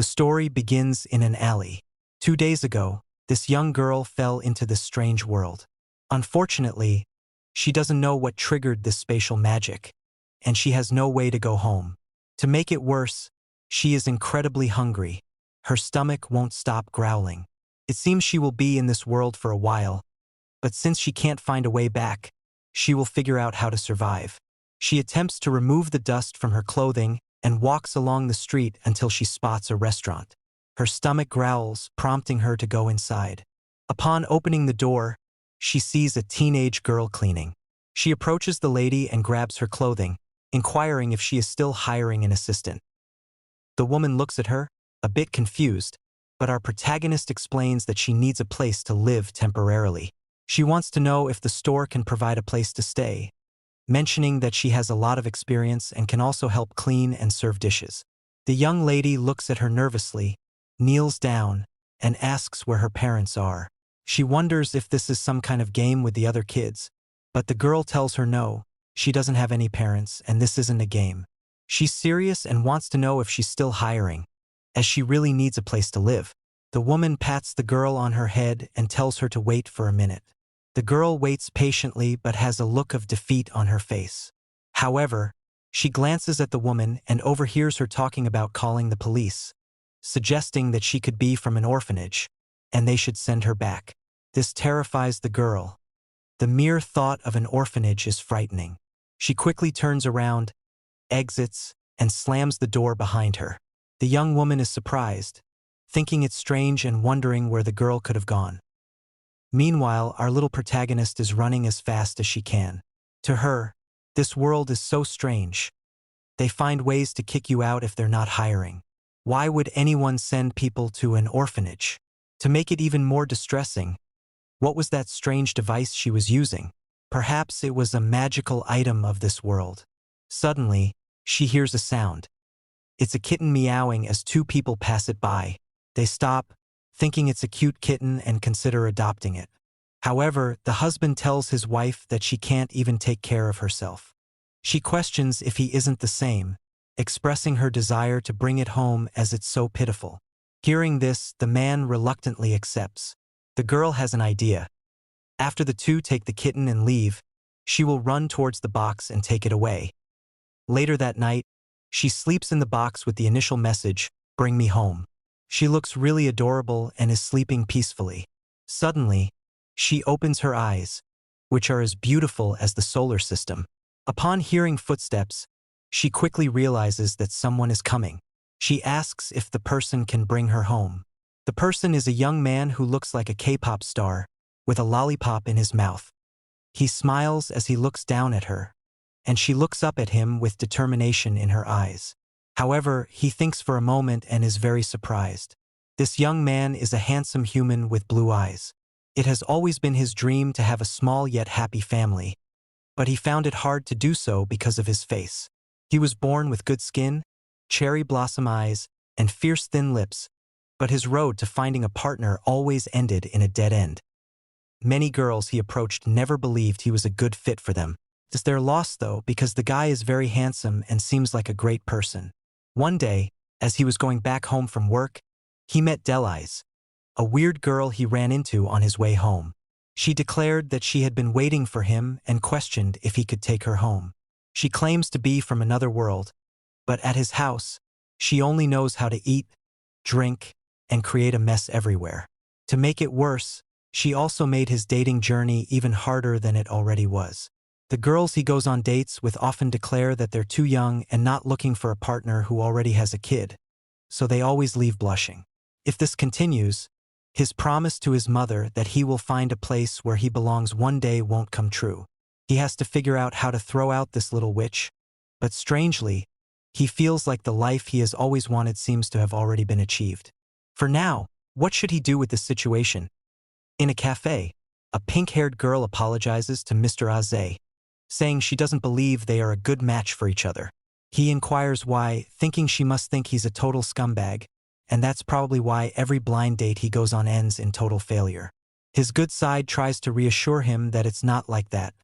The story begins in an alley. 2 days ago, this young girl fell into this strange world. Unfortunately, she doesn't know what triggered this spatial magic, and she has no way to go home. To make it worse, she is incredibly hungry. Her stomach won't stop growling. It seems she will be in this world for a while, but since she can't find a way back, she will figure out how to survive. She attempts to remove the dust from her clothing and walks along the street until she spots a restaurant. Her stomach growls, prompting her to go inside. Upon opening the door, she sees a teenage girl cleaning. She approaches the lady and grabs her clothing, inquiring if she is still hiring an assistant. The woman looks at her, a bit confused, but our protagonist explains that she needs a place to live temporarily. She wants to know if the store can provide a place to stay, mentioning that she has a lot of experience and can also help clean and serve dishes. The young lady looks at her nervously, kneels down, and asks where her parents are. She wonders if this is some kind of game with the other kids, but the girl tells her no, she doesn't have any parents and this isn't a game. She's serious and wants to know if she's still hiring, as she really needs a place to live. The woman pats the girl on her head and tells her to wait for a minute. The girl waits patiently but has a look of defeat on her face. However, she glances at the woman and overhears her talking about calling the police, suggesting that she could be from an orphanage, and they should send her back. This terrifies the girl. The mere thought of an orphanage is frightening. She quickly turns around, exits, and slams the door behind her. The young woman is surprised, thinking it's strange and wondering where the girl could have gone. Meanwhile, our little protagonist is running as fast as she can. To her, this world is so strange. They find ways to kick you out if they're not hiring. Why would anyone send people to an orphanage? To make it even more distressing, what was that strange device she was using? Perhaps it was a magical item of this world. Suddenly, she hears a sound. It's a kitten meowing as two people pass it by. They stop, thinking it's a cute kitten and consider adopting it. However, the husband tells his wife that she can't even take care of herself. She questions if he isn't the same, expressing her desire to bring it home as it's so pitiful. Hearing this, the man reluctantly accepts. The girl has an idea. After the two take the kitten and leave, she will run towards the box and take it away. Later that night, she sleeps in the box with the initial message, "Bring me home." She looks really adorable and is sleeping peacefully. Suddenly, she opens her eyes, which are as beautiful as the solar system. Upon hearing footsteps, she quickly realizes that someone is coming. She asks if the person can bring her home. The person is a young man who looks like a K-pop star, with a lollipop in his mouth. He smiles as he looks down at her, and she looks up at him with determination in her eyes. However, he thinks for a moment and is very surprised. This young man is a handsome human with blue eyes. It has always been his dream to have a small yet happy family, but he found it hard to do so because of his face. He was born with good skin, cherry blossom eyes, and fierce thin lips, but his road to finding a partner always ended in a dead end. Many girls he approached never believed he was a good fit for them. It's their loss though, because the guy is very handsome and seems like a great person. One day, as he was going back home from work, he met Delise, a weird girl he ran into on his way home. She declared that she had been waiting for him and questioned if he could take her home. She claims to be from another world, but at his house, she only knows how to eat, drink, and create a mess everywhere. To make it worse, she also made his dating journey even harder than it already was. The girls he goes on dates with often declare that they're too young and not looking for a partner who already has a kid, so they always leave blushing. If this continues, his promise to his mother that he will find a place where he belongs one day won't come true. He has to figure out how to throw out this little witch, but strangely, he feels like the life he has always wanted seems to have already been achieved. For now, what should he do with this situation? In a cafe, a pink-haired girl apologizes to Mr. Aze, saying she doesn't believe they are a good match for each other. He inquires why, thinking she must think he's a total scumbag, and that's probably why every blind date he goes on ends in total failure. His good side tries to reassure him that it's not like that.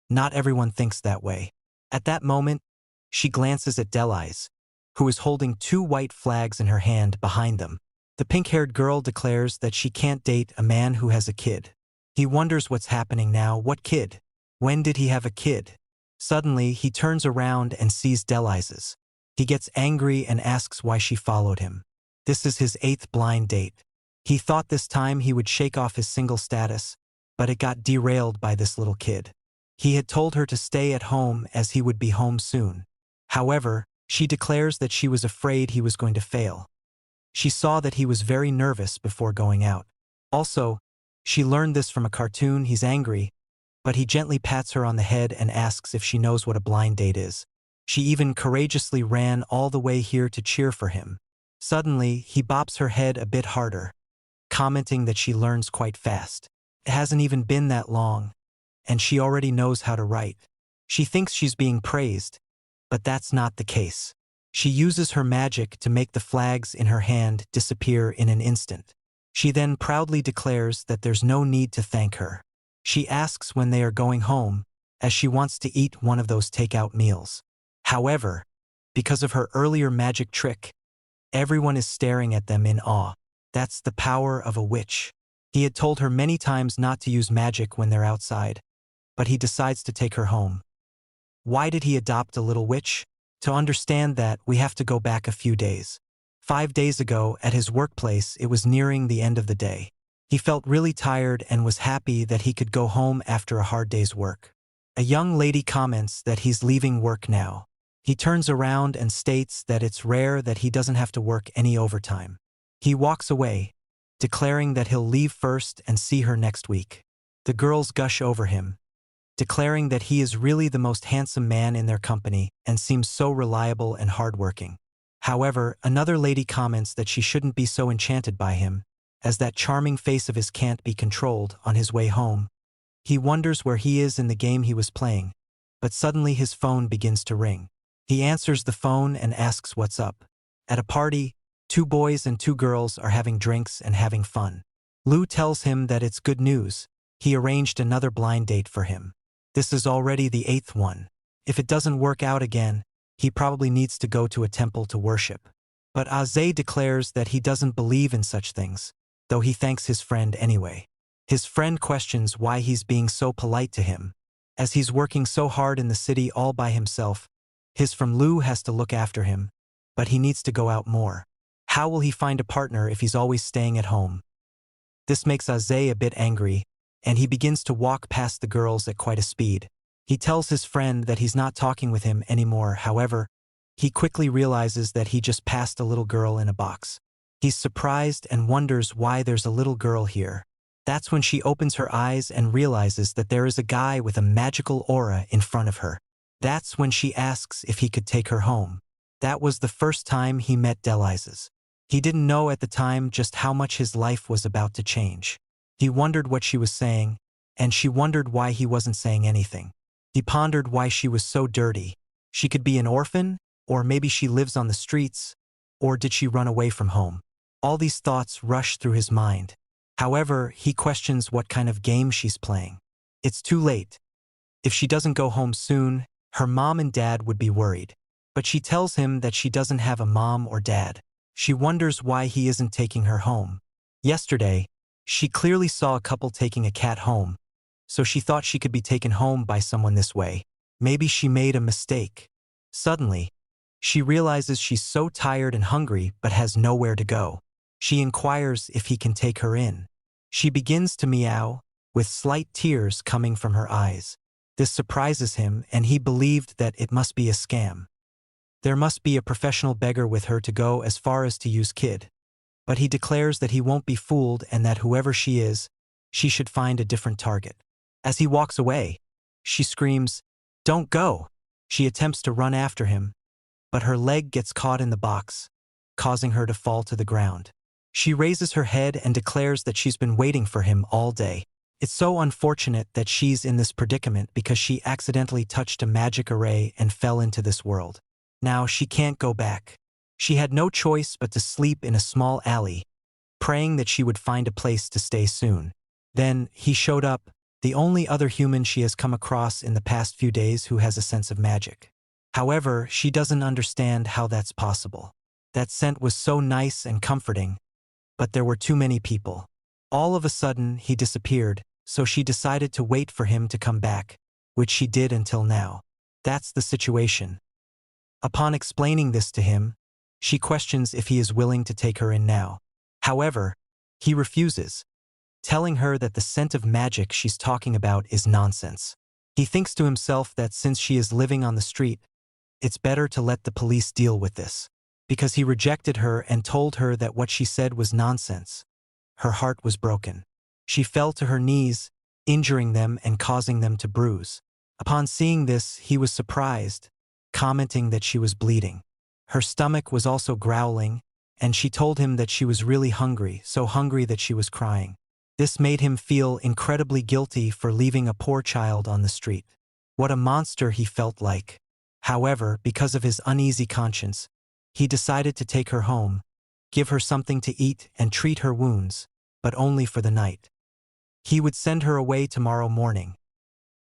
Not everyone thinks that way. At that moment, she glances at Delise, who is holding two white flags in her hand behind them. The pink-haired girl declares that she can't date a man who has a kid. He wonders what's happening now. What kid? When did he have a kid? Suddenly, he turns around and sees Delizes. He gets angry and asks why she followed him. This is his 8th blind date. He thought this time he would shake off his single status, but it got derailed by this little kid. He had told her to stay at home as he would be home soon. However, she declares that she was afraid he was going to fail. She saw that he was very nervous before going out. Also, she learned this from a cartoon. He's angry, but he gently pats her on the head and asks if she knows what a blind date is. She even courageously ran all the way here to cheer for him. Suddenly, he bops her head a bit harder, commenting that she learns quite fast. It hasn't even been that long, and she already knows how to write. She thinks she's being praised, but that's not the case. She uses her magic to make the flags in her hand disappear in an instant. She then proudly declares that there's no need to thank her. She asks when they are going home, as she wants to eat one of those takeout meals. However, because of her earlier magic trick, everyone is staring at them in awe. That's the power of a witch. He had told her many times not to use magic when they're outside, but he decides to take her home. Why did he adopt a little witch? To understand that, we have to go back a few days. 5 days ago, at his workplace, it was nearing the end of the day. He felt really tired and was happy that he could go home after a hard day's work. A young lady comments that he's leaving work now. He turns around and states that it's rare that he doesn't have to work any overtime. He walks away, declaring that he'll leave first and see her next week. The girls gush over him, declaring that he is really the most handsome man in their company and seems so reliable and hardworking. However, another lady comments that she shouldn't be so enchanted by him, as that charming face of his can't be controlled. On his way home, he wonders where he is in the game he was playing, but suddenly his phone begins to ring. He answers the phone and asks what's up. At a party, 2 boys and 2 girls are having drinks and having fun. Lou tells him that it's good news. He arranged another blind date for him. This is already the 8th one. If it doesn't work out again, he probably needs to go to a temple to worship. But Aze declares that he doesn't believe in such things, though he thanks his friend anyway. His friend questions why he's being so polite to him, as he's working so hard in the city all by himself. His from Lou has to look after him, but he needs to go out more. How will he find a partner if he's always staying at home? This makes Aze a bit angry, and he begins to walk past the girls at quite a speed. He tells his friend that he's not talking with him anymore. However, he quickly realizes that he just passed a little girl in a box. He's surprised and wonders why there's a little girl here. That's when she opens her eyes and realizes that there is a guy with a magical aura in front of her. That's when she asks if he could take her home. That was the first time he met Delizes. He didn't know at the time just how much his life was about to change. He wondered what she was saying, and she wondered why he wasn't saying anything. He pondered why she was so dirty. She could be an orphan, or maybe she lives on the streets, or did she run away from home? All these thoughts rush through his mind. However, he questions what kind of game she's playing. It's too late. If she doesn't go home soon, her mom and dad would be worried. But she tells him that she doesn't have a mom or dad. She wonders why he isn't taking her home. Yesterday, she clearly saw a couple taking a cat home, so she thought she could be taken home by someone this way. Maybe she made a mistake. Suddenly, she realizes she's so tired and hungry but has nowhere to go. She inquires if he can take her in. She begins to meow, with slight tears coming from her eyes. This surprises him, and he believed that it must be a scam. There must be a professional beggar with her to go as far as to use kid. But he declares that he won't be fooled and that whoever she is, she should find a different target. As he walks away, she screams, "Don't go!" She attempts to run after him, but her leg gets caught in the box, causing her to fall to the ground. She raises her head and declares that she's been waiting for him all day. It's so unfortunate that she's in this predicament because she accidentally touched a magic array and fell into this world. Now she can't go back. She had no choice but to sleep in a small alley, praying that she would find a place to stay soon. Then he showed up, the only other human she has come across in the past few days who has a sense of magic. However, she doesn't understand how that's possible. That scent was so nice and comforting, but there were too many people. All of a sudden, he disappeared, so she decided to wait for him to come back, which she did until now. That's the situation. Upon explaining this to him, she questions if he is willing to take her in now. However, he refuses, telling her that the scent of magic she's talking about is nonsense. He thinks to himself that since she is living on the street, it's better to let the police deal with this. Because he rejected her and told her that what she said was nonsense. Her heart was broken. She fell to her knees, injuring them and causing them to bruise. Upon seeing this, he was surprised, commenting that she was bleeding. Her stomach was also growling, and she told him that she was really hungry, so hungry that she was crying. This made him feel incredibly guilty for leaving a poor child on the street. What a monster he felt like. However, because of his uneasy conscience, he decided to take her home, give her something to eat and treat her wounds, but only for the night. He would send her away tomorrow morning.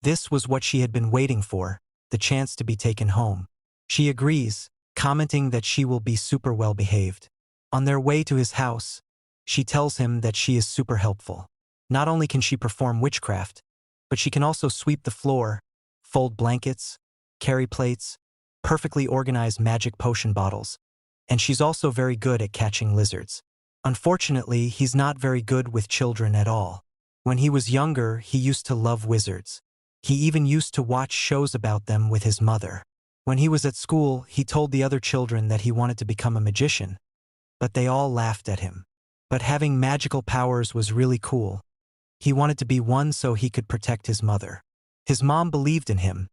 This was what she had been waiting for, the chance to be taken home. She agrees, commenting that she will be super well behaved. On their way to his house, she tells him that she is super helpful. Not only can she perform witchcraft, but she can also sweep the floor, fold blankets, carry plates, perfectly organize magic potion bottles, and she's also very good at catching lizards. Unfortunately, he's not very good with children at all. When he was younger, he used to love wizards. He even used to watch shows about them with his mother. When he was at school, he told the other children that he wanted to become a magician, but they all laughed at him. But having magical powers was really cool. He wanted to be one so he could protect his mother. His mom believed in him.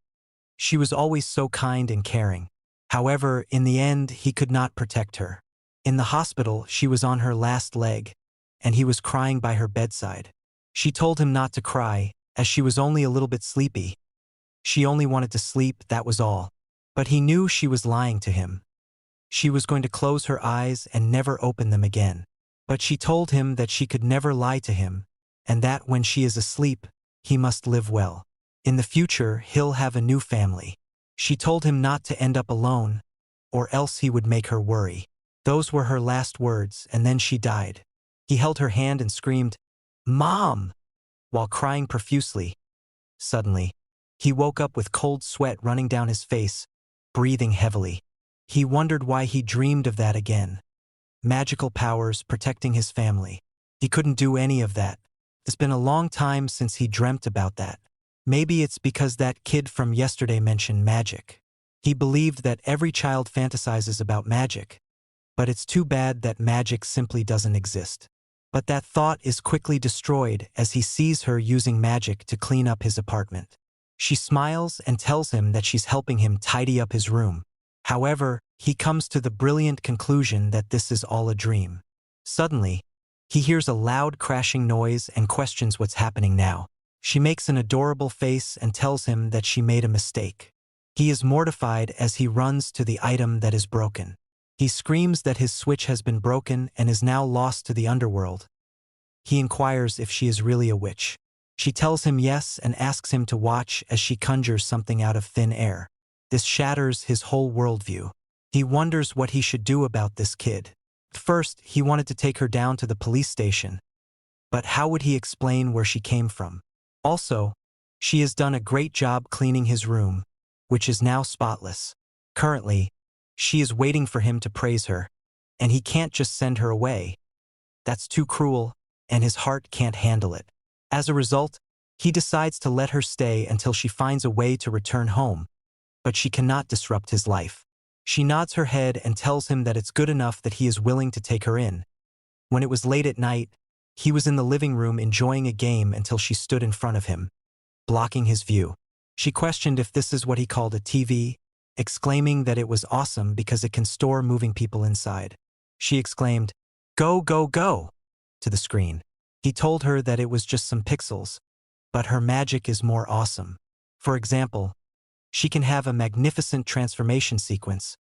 She was always so kind and caring. However, in the end, he could not protect her. In the hospital, she was on her last leg, and he was crying by her bedside. She told him not to cry, as she was only a little bit sleepy. She only wanted to sleep, that was all. But he knew she was lying to him. She was going to close her eyes and never open them again. But she told him that she could never lie to him, and that when she is asleep, he must live well. In the future, he'll have a new family. She told him not to end up alone, or else he would make her worry. Those were her last words, and then she died. He held her hand and screamed, "Mom!" while crying profusely. Suddenly, he woke up with cold sweat running down his face, breathing heavily. He wondered why he dreamed of that again. Magical powers protecting his family. He couldn't do any of that. It's been a long time since he dreamt about that. Maybe it's because that kid from yesterday mentioned magic. He believed that every child fantasizes about magic. But it's too bad that magic simply doesn't exist. But that thought is quickly destroyed as he sees her using magic to clean up his apartment. She smiles and tells him that she's helping him tidy up his room. However, he comes to the brilliant conclusion that this is all a dream. Suddenly, he hears a loud crashing noise and questions what's happening now. She makes an adorable face and tells him that she made a mistake. He is mortified as he runs to the item that is broken. He screams that his switch has been broken and is now lost to the underworld. He inquires if she is really a witch. She tells him yes and asks him to watch as she conjures something out of thin air. This shatters his whole worldview. He wonders what he should do about this kid. First, he wanted to take her down to the police station. But how would he explain where she came from? Also, she has done a great job cleaning his room, which is now spotless. Currently, she is waiting for him to praise her, and he can't just send her away. That's too cruel, and his heart can't handle it. As a result, he decides to let her stay until she finds a way to return home, but she cannot disrupt his life. She nods her head and tells him that it's good enough that he is willing to take her in. When it was late at night, he was in the living room enjoying a game until she stood in front of him, blocking his view. She questioned if this is what he called a TV, exclaiming that it was awesome because it can store moving people inside. She exclaimed, "Go, go, go!" to the screen. He told her that it was just some pixels, but her magic is more awesome. For example, she can have a magnificent transformation sequence,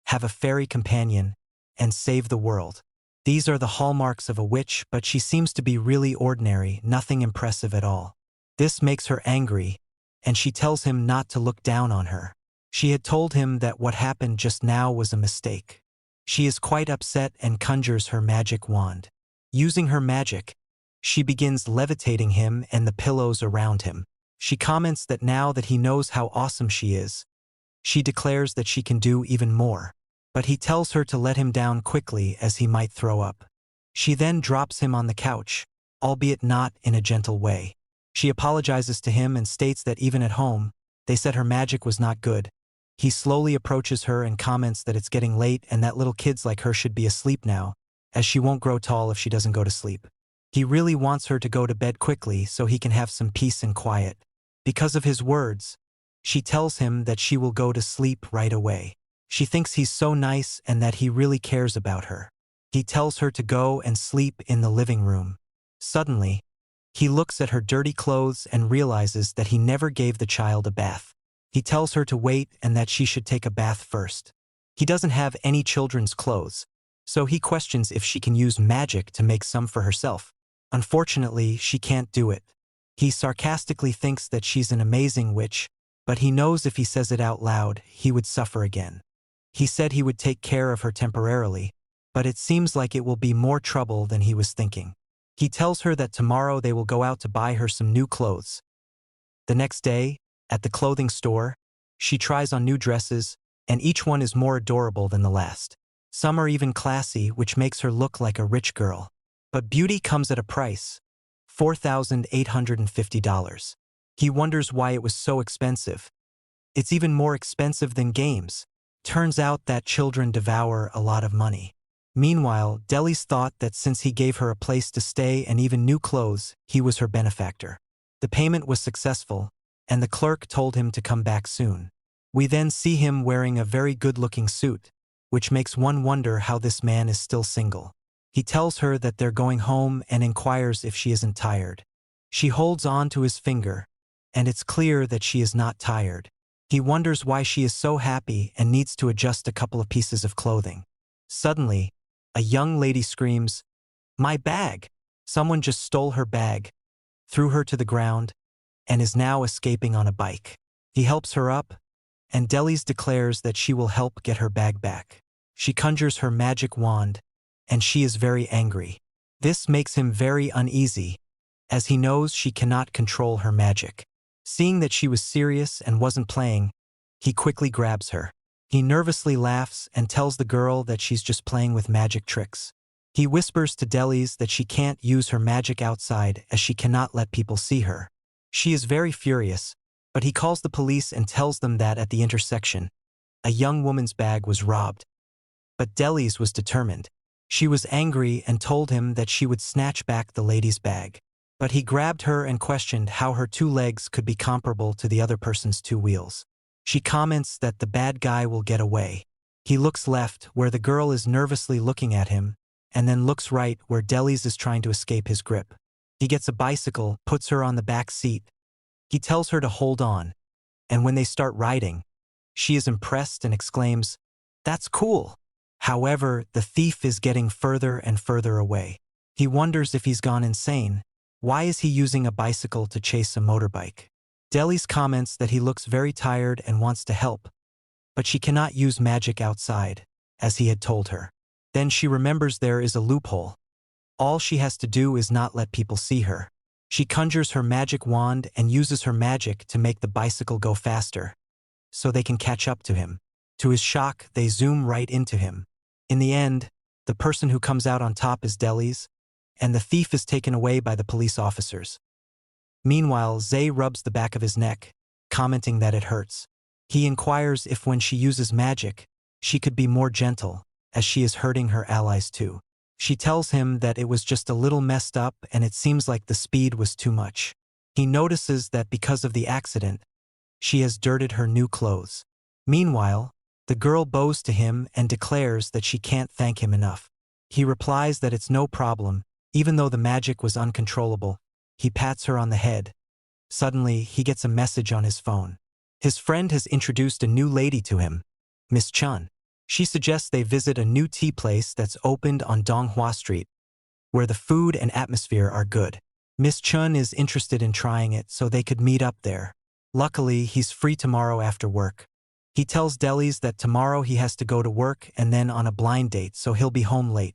have a fairy companion, and save the world. These are the hallmarks of a witch, but she seems to be really ordinary, nothing impressive at all. This makes her angry, and she tells him not to look down on her. She had told him that what happened just now was a mistake. She is quite upset and conjures her magic wand. Using her magic, she begins levitating him and the pillows around him. She comments that now that he knows how awesome she is, she declares that she can do even more. But he tells her to let him down quickly as he might throw up. She then drops him on the couch, albeit not in a gentle way. She apologizes to him and states that even at home, they said her magic was not good. He slowly approaches her and comments that it's getting late and that little kids like her should be asleep now, as she won't grow tall if she doesn't go to sleep. He really wants her to go to bed quickly so he can have some peace and quiet. Because of his words, she tells him that she will go to sleep right away. She thinks he's so nice and that he really cares about her. He tells her to go and sleep in the living room. Suddenly, he looks at her dirty clothes and realizes that he never gave the child a bath. He tells her to wait and that she should take a bath first. He doesn't have any children's clothes, so he questions if she can use magic to make some for herself. Unfortunately, she can't do it. He sarcastically thinks that she's an amazing witch, but he knows if he says it out loud, he would suffer again. He said he would take care of her temporarily, but it seems like it will be more trouble than he was thinking. He tells her that tomorrow they will go out to buy her some new clothes. The next day, at the clothing store, she tries on new dresses, and each one is more adorable than the last. Some are even classy, which makes her look like a rich girl. But beauty comes at a price, $4,850. He wonders why it was so expensive. It's even more expensive than games. Turns out that children devour a lot of money. Meanwhile, Deli's thought that since he gave her a place to stay and even new clothes, he was her benefactor. The payment was successful, and the clerk told him to come back soon. We then see him wearing a very good-looking suit, which makes one wonder how this man is still single. He tells her that they're going home and inquires if she isn't tired. She holds on to his finger, and it's clear that she is not tired. He wonders why she is so happy and needs to adjust a couple of pieces of clothing. Suddenly, a young lady screams, "My bag!" Someone just stole her bag, threw her to the ground, and is now escaping on a bike. He helps her up, and Delis declares that she will help get her bag back. She conjures her magic wand, and she is very angry. This makes him very uneasy, as he knows she cannot control her magic. Seeing that she was serious and wasn't playing, he quickly grabs her. He nervously laughs and tells the girl that she's just playing with magic tricks. He whispers to Delis that she can't use her magic outside as she cannot let people see her. She is very furious, but he calls the police and tells them that at the intersection, a young woman's bag was robbed. But Delis was determined. She was angry and told him that she would snatch back the lady's bag. But he grabbed her and questioned how her two legs could be comparable to the other person's two wheels. She comments that the bad guy will get away. He looks left, where the girl is nervously looking at him, and then looks right, where Delis is trying to escape his grip. He gets a bicycle, puts her on the back seat. He tells her to hold on, and when they start riding, she is impressed and exclaims, "That's cool." However, the thief is getting further and further away. He wonders if he's gone insane. Why is he using a bicycle to chase a motorbike? Delis comments that he looks very tired and wants to help, but she cannot use magic outside, as he had told her. Then she remembers there is a loophole. All she has to do is not let people see her. She conjures her magic wand and uses her magic to make the bicycle go faster, so they can catch up to him. To his shock, they zoom right into him. In the end, the person who comes out on top is Delis, and the thief is taken away by the police officers. Meanwhile, Zay rubs the back of his neck, commenting that it hurts. He inquires if when she uses magic, she could be more gentle, as she is hurting her allies too. She tells him that it was just a little messed up and it seems like the speed was too much. He notices that because of the accident, she has dirted her new clothes. Meanwhile, the girl bows to him and declares that she can't thank him enough. He replies that it's no problem, even though the magic was uncontrollable. He pats her on the head. Suddenly, he gets a message on his phone. His friend has introduced a new lady to him, Miss Chun. She suggests they visit a new tea place that's opened on Donghua Street, where the food and atmosphere are good. Miss Chun is interested in trying it so they could meet up there. Luckily, he's free tomorrow after work. He tells Delis that tomorrow he has to go to work and then on a blind date, so he'll be home late.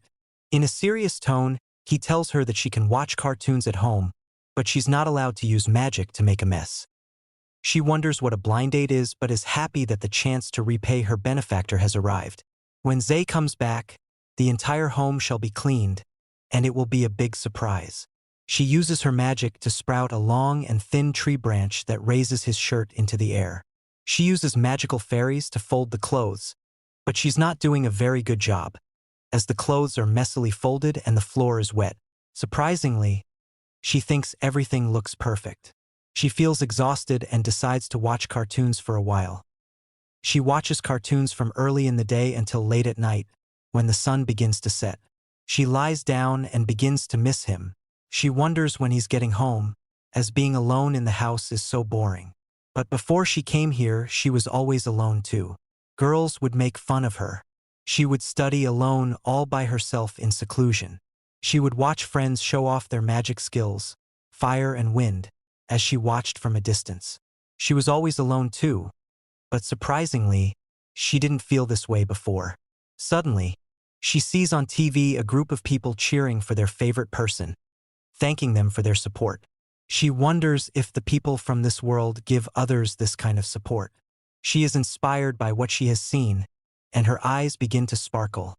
In a serious tone, he tells her that she can watch cartoons at home, but she's not allowed to use magic to make a mess. She wonders what a blind date is, but is happy that the chance to repay her benefactor has arrived. When Zay comes back, the entire home shall be cleaned, and it will be a big surprise. She uses her magic to sprout a long and thin tree branch that raises his shirt into the air. She uses magical fairies to fold the clothes, but she's not doing a very good job, as the clothes are messily folded and the floor is wet. Surprisingly, she thinks everything looks perfect. She feels exhausted and decides to watch cartoons for a while. She watches cartoons from early in the day until late at night, when the sun begins to set. She lies down and begins to miss him. She wonders when he's getting home, as being alone in the house is so boring. But before she came here, she was always alone too. Girls would make fun of her. She would study alone all by herself in seclusion. She would watch friends show off their magic skills, fire and wind, as she watched from a distance. She was always alone too, but surprisingly, she didn't feel this way before. Suddenly, she sees on TV a group of people cheering for their favorite person, thanking them for their support. She wonders if the people from this world give others this kind of support. She is inspired by what she has seen, and her eyes begin to sparkle.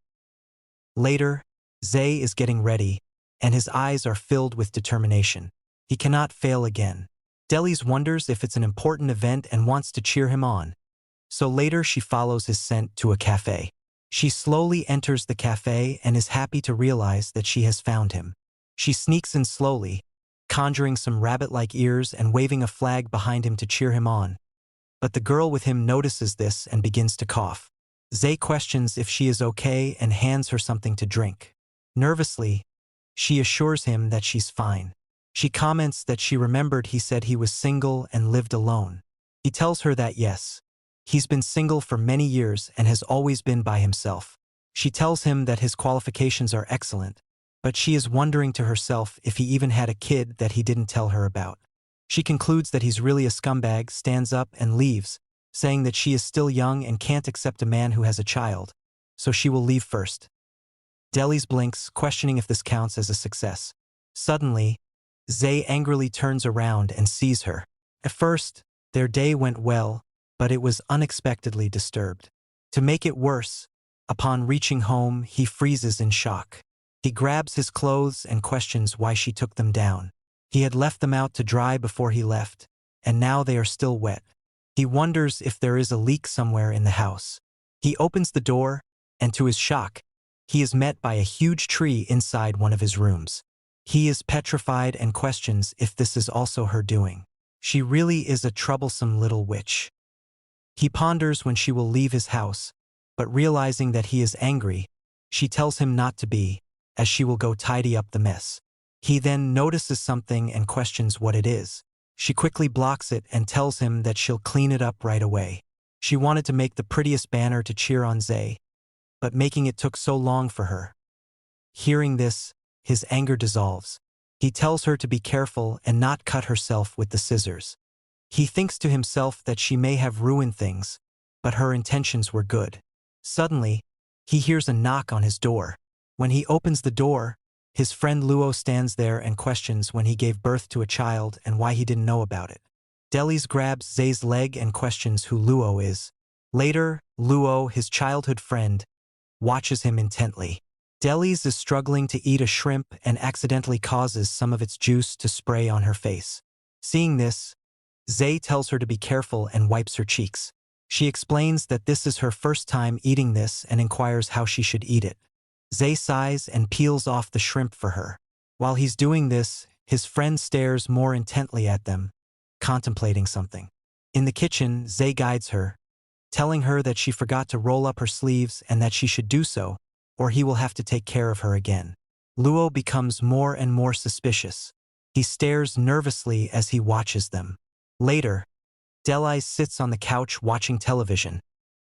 Later, Zay is getting ready, and his eyes are filled with determination. He cannot fail again. Delis wonders if it's an important event and wants to cheer him on. So later she follows his scent to a cafe. She slowly enters the cafe and is happy to realize that she has found him. She sneaks in slowly, conjuring some rabbit-like ears and waving a flag behind him to cheer him on. But the girl with him notices this and begins to cough. Zay questions if she is okay and hands her something to drink. Nervously, she assures him that she's fine. She comments that she remembered he said he was single and lived alone. He tells her that yes, he's been single for many years and has always been by himself. She tells him that his qualifications are excellent, but she is wondering to herself if he even had a kid that he didn't tell her about. She concludes that he's really a scumbag, stands up and leaves, saying that she is still young and can't accept a man who has a child, so she will leave first. Delis blinks, questioning if this counts as a success. Suddenly, Zay angrily turns around and sees her. At first, their day went well, but it was unexpectedly disturbed. To make it worse, upon reaching home, he freezes in shock. He grabs his clothes and questions why she took them down. He had left them out to dry before he left, and now they are still wet. He wonders if there is a leak somewhere in the house. He opens the door, and to his shock, he is met by a huge tree inside one of his rooms. He is petrified and questions if this is also her doing. She really is a troublesome little witch. He ponders when she will leave his house, but realizing that he is angry, she tells him not to be, as she will go tidy up the mess. He then notices something and questions what it is. She quickly blocks it and tells him that she'll clean it up right away. She wanted to make the prettiest banner to cheer on Zay, but making it took so long for her. Hearing this, his anger dissolves. He tells her to be careful and not cut herself with the scissors. He thinks to himself that she may have ruined things, but her intentions were good. Suddenly, he hears a knock on his door. When he opens the door, his friend Luo stands there and questions when he gave birth to a child and why he didn't know about it. Delis grabs Zay's leg and questions who Luo is. Later, Luo, his childhood friend, watches him intently. Delis is struggling to eat a shrimp and accidentally causes some of its juice to spray on her face. Seeing this, Zay tells her to be careful and wipes her cheeks. She explains that this is her first time eating this and inquires how she should eat it. Zay sighs and peels off the shrimp for her. While he's doing this, his friend stares more intently at them, contemplating something. In the kitchen, Zay guides her, telling her that she forgot to roll up her sleeves and that she should do so, or he will have to take care of her again. Luo becomes more and more suspicious. He stares nervously as he watches them. Later, Delis sits on the couch watching television,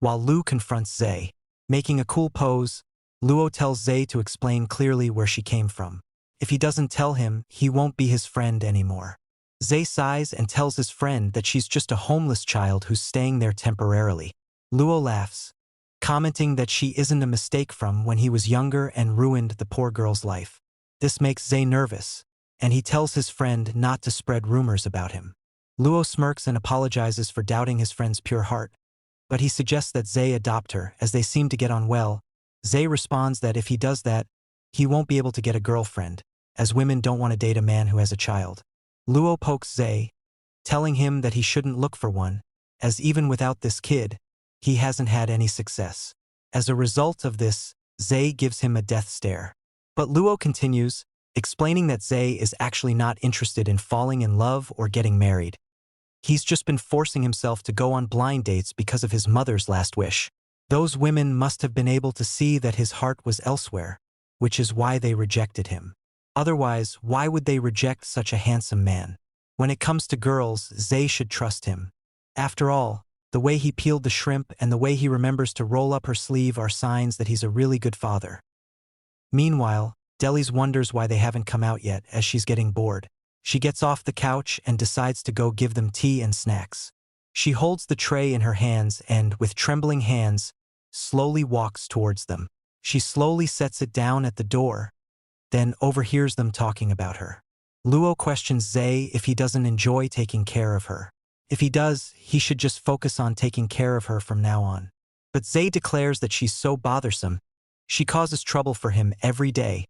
while Lu confronts Zay. Making a cool pose, Luo tells Zay to explain clearly where she came from. If he doesn't tell him, he won't be his friend anymore. Zay sighs and tells his friend that she's just a homeless child who's staying there temporarily. Luo laughs, commenting that she isn't a mistake from when he was younger and ruined the poor girl's life. This makes Zay nervous, and he tells his friend not to spread rumors about him. Luo smirks and apologizes for doubting his friend's pure heart, but he suggests that Zay adopt her as they seem to get on well. Zay responds that if he does that, he won't be able to get a girlfriend, as women don't want to date a man who has a child. Luo pokes Zay, telling him that he shouldn't look for one, as even without this kid, he hasn't had any success. As a result of this, Zay gives him a death stare. But Luo continues, explaining that Zay is actually not interested in falling in love or getting married. He's just been forcing himself to go on blind dates because of his mother's last wish. Those women must have been able to see that his heart was elsewhere, which is why they rejected him. Otherwise, why would they reject such a handsome man? When it comes to girls, Zay should trust him. After all, the way he peeled the shrimp and the way he remembers to roll up her sleeve are signs that he's a really good father. Meanwhile, Delis wonders why they haven't come out yet as she's getting bored. She gets off the couch and decides to go give them tea and snacks. She holds the tray in her hands and, with trembling hands, slowly walks towards them. She slowly sets it down at the door, then overhears them talking about her. Luo questions Zay if he doesn't enjoy taking care of her. If he does, he should just focus on taking care of her from now on. But Zay declares that she's so bothersome, she causes trouble for him every day,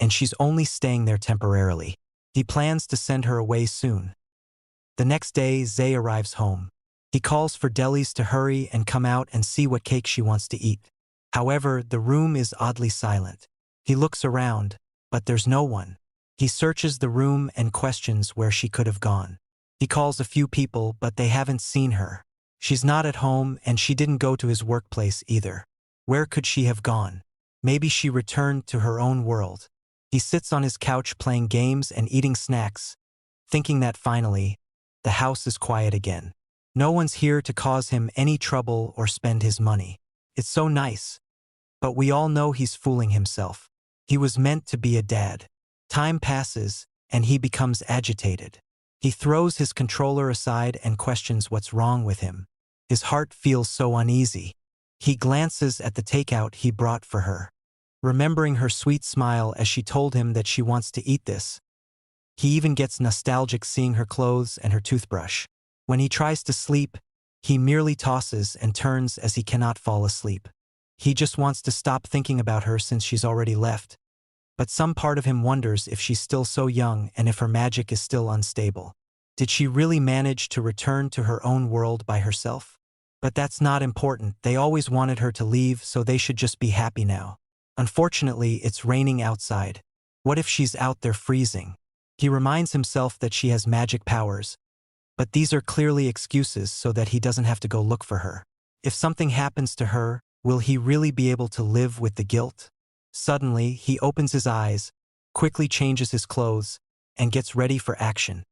and she's only staying there temporarily. He plans to send her away soon. The next day, Zay arrives home. He calls for Delis to hurry and come out and see what cake she wants to eat. However, the room is oddly silent. He looks around, but there's no one. He searches the room and questions where she could have gone. He calls a few people, but they haven't seen her. She's not at home, and she didn't go to his workplace either. Where could she have gone? Maybe she returned to her own world. He sits on his couch playing games and eating snacks, thinking that finally, the house is quiet again. No one's here to cause him any trouble or spend his money. It's so nice. But we all know he's fooling himself. He was meant to be a dad. Time passes, and he becomes agitated. He throws his controller aside and questions what's wrong with him. His heart feels so uneasy. He glances at the takeout he brought for her, remembering her sweet smile as she told him that she wants to eat this. He even gets nostalgic seeing her clothes and her toothbrush. When he tries to sleep, he merely tosses and turns as he cannot fall asleep. He just wants to stop thinking about her since she's already left. But some part of him wonders if she's still so young and if her magic is still unstable. Did she really manage to return to her own world by herself? But that's not important. They always wanted her to leave, so they should just be happy now. Unfortunately, it's raining outside. What if she's out there freezing? He reminds himself that she has magic powers, but these are clearly excuses so that he doesn't have to go look for her. If something happens to her, will he really be able to live with the guilt? Suddenly, he opens his eyes, quickly changes his clothes, and gets ready for action.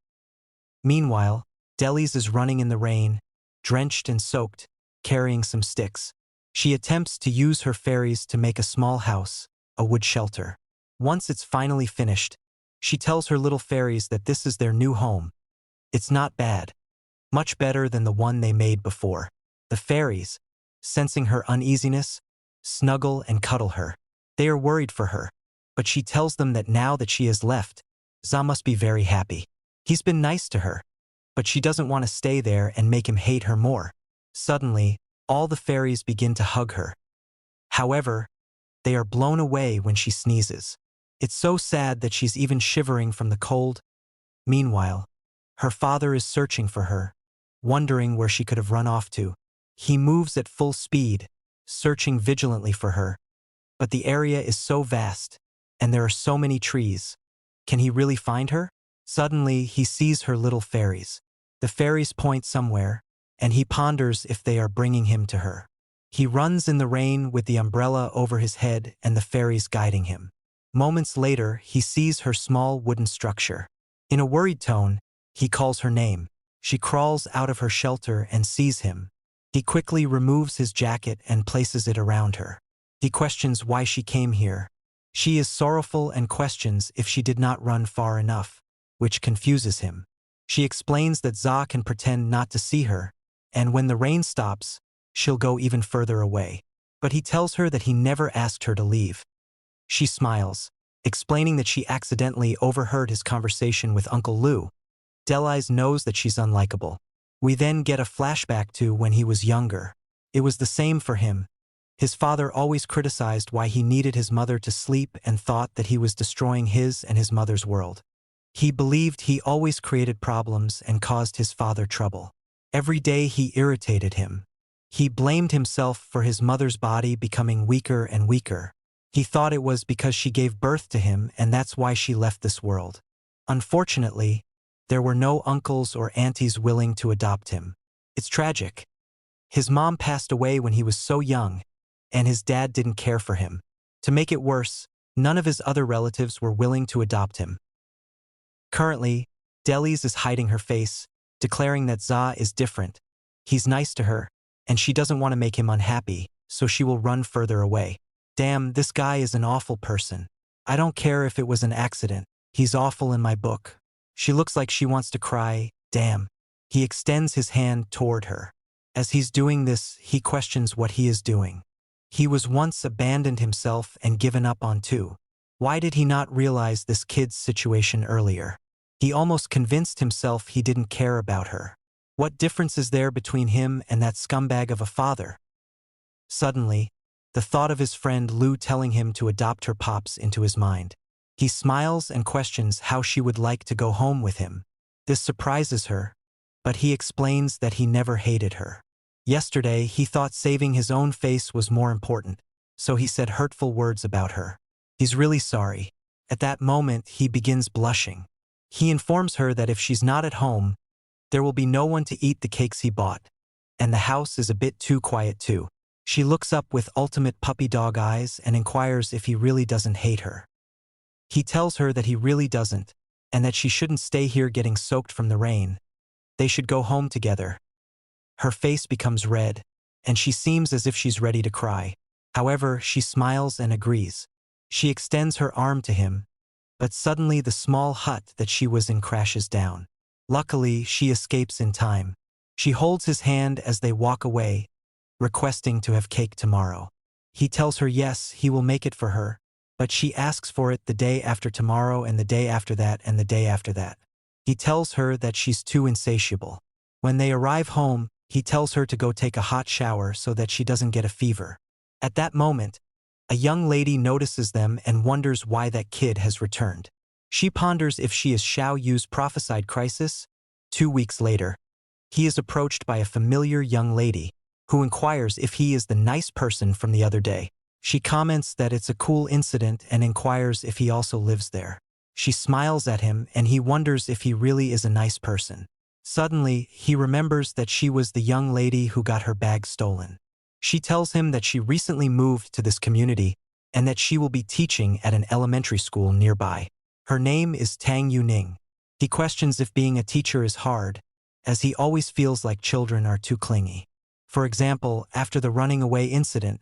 Meanwhile, Delis is running in the rain, drenched and soaked, carrying some sticks. She attempts to use her fairies to make a small house, a wood shelter. Once it's finally finished, she tells her little fairies that this is their new home. It's not bad. Much better than the one they made before. The fairies, sensing her uneasiness, snuggle and cuddle her. They are worried for her, but she tells them that now that she has left, Za must be very happy. He's been nice to her, but she doesn't want to stay there and make him hate her more. Suddenly, all the fairies begin to hug her. However, they are blown away when she sneezes. It's so sad that she's even shivering from the cold. Meanwhile, her father is searching for her, wondering where she could have run off to. He moves at full speed, searching vigilantly for her. But the area is so vast, and there are so many trees. Can he really find her? Suddenly, he sees her little fairies. The fairies point somewhere, and he ponders if they are bringing him to her. He runs in the rain with the umbrella over his head and the fairies guiding him. Moments later, he sees her small wooden structure. In a worried tone, he calls her name. She crawls out of her shelter and sees him. He quickly removes his jacket and places it around her. He questions why she came here. She is sorrowful and questions if she did not run far enough, which confuses him. She explains that Za can pretend not to see her, and when the rain stops, she'll go even further away. But he tells her that he never asked her to leave. She smiles, explaining that she accidentally overheard his conversation with Uncle Lou. Delise knows that she's unlikable. We then get a flashback to when he was younger. It was the same for him. His father always criticized why he needed his mother to sleep and thought that he was destroying his and his mother's world. He believed he always created problems and caused his father trouble. Every day he irritated him. He blamed himself for his mother's body becoming weaker and weaker. He thought it was because she gave birth to him and that's why she left this world. Unfortunately, there were no uncles or aunties willing to adopt him. It's tragic. His mom passed away when he was so young, and his dad didn't care for him. To make it worse, none of his other relatives were willing to adopt him. Currently, Delise is hiding her face, declaring that Za is different. He's nice to her, and she doesn't want to make him unhappy, so she will run further away. Damn, this guy is an awful person. I don't care if it was an accident. He's awful in my book. She looks like she wants to cry. Damn. He extends his hand toward her. As he's doing this, he questions what he is doing. He was once abandoned himself and given up on too. Why did he not realize this kid's situation earlier? He almost convinced himself he didn't care about her. What difference is there between him and that scumbag of a father? Suddenly, the thought of his friend Lou telling him to adopt her pops into his mind. He smiles and questions how she would like to go home with him. This surprises her, but he explains that he never hated her. Yesterday, he thought saving his own face was more important, so he said hurtful words about her. He's really sorry. At that moment, he begins blushing. He informs her that if she's not at home, there will be no one to eat the cakes he bought, and the house is a bit too quiet too. She looks up with ultimate puppy dog eyes and inquires if he really doesn't hate her. He tells her that he really doesn't, and that she shouldn't stay here getting soaked from the rain. They should go home together. Her face becomes red, and she seems as if she's ready to cry. However, she smiles and agrees. She extends her arm to him, but suddenly the small hut that she was in crashes down. Luckily, she escapes in time. She holds his hand as they walk away, requesting to have cake tomorrow. He tells her yes, he will make it for her, but she asks for it the day after tomorrow and the day after that and the day after that. He tells her that she's too insatiable. When they arrive home, he tells her to go take a hot shower so that she doesn't get a fever. At that moment, a young lady notices them and wonders why that kid has returned. She ponders if she is Xiao Yu's prophesied crisis. 2 weeks later, he is approached by a familiar young lady, who inquires if he is the nice person from the other day. She comments that it's a cool incident and inquires if he also lives there. She smiles at him and he wonders if he really is a nice person. Suddenly, he remembers that she was the young lady who got her bag stolen. She tells him that she recently moved to this community and that she will be teaching at an elementary school nearby. Her name is Tang Yuning. He questions if being a teacher is hard, as he always feels like children are too clingy. For example, after the running away incident,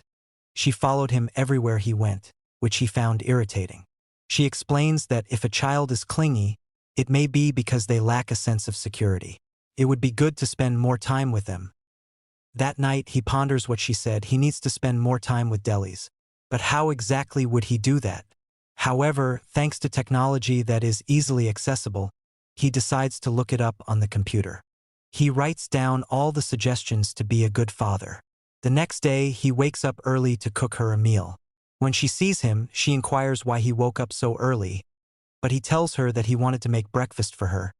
she followed him everywhere he went, which he found irritating. She explains that if a child is clingy, it may be because they lack a sense of security. It would be good to spend more time with them. That night, he ponders what she said. He needs to spend more time with Delise. But how exactly would he do that? However, thanks to technology that is easily accessible, he decides to look it up on the computer. He writes down all the suggestions to be a good father. The next day, he wakes up early to cook her a meal. When she sees him, she inquires why he woke up so early, but he tells her that he wanted to make breakfast for her,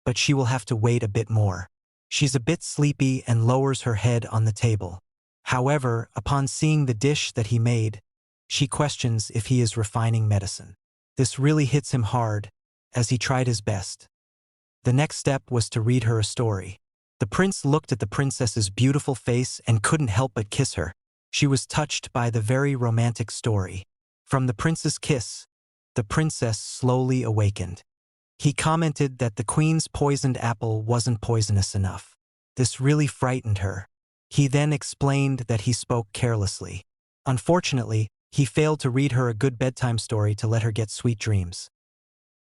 but she will have to wait a bit more. She's a bit sleepy and lowers her head on the table. However, upon seeing the dish that he made, she questions if he is refining medicine. This really hits him hard, as he tried his best. The next step was to read her a story. The prince looked at the princess's beautiful face and couldn't help but kiss her. She was touched by the very romantic story. From the prince's kiss, the princess slowly awakened. He commented that the queen's poisoned apple wasn't poisonous enough. This really frightened her. He then explained that he spoke carelessly. Unfortunately, he failed to read her a good bedtime story to let her get sweet dreams.